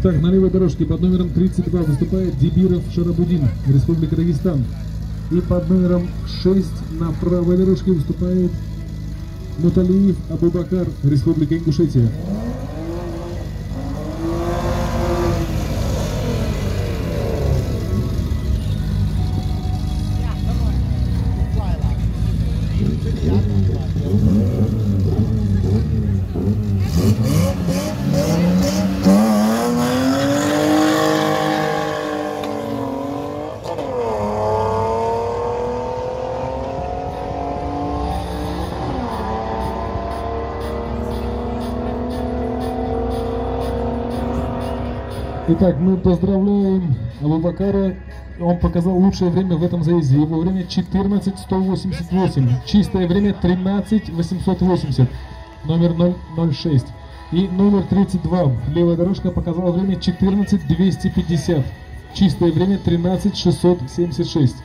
Итак, на левой дорожке под номером 32 выступает Дибиров Шарабудин, Республика Дагестан. И под номером 6 на правой дорожке выступает Муталиев Абубакар, Республика Ингушетия. Итак, мы поздравляем Абубакара. Он показал лучшее время в этом заезде. Его время 14:188. Чистое время 13:880. Номер 006. И номер 32. Левая дорожка показала время 14:250. Чистое время 13:676.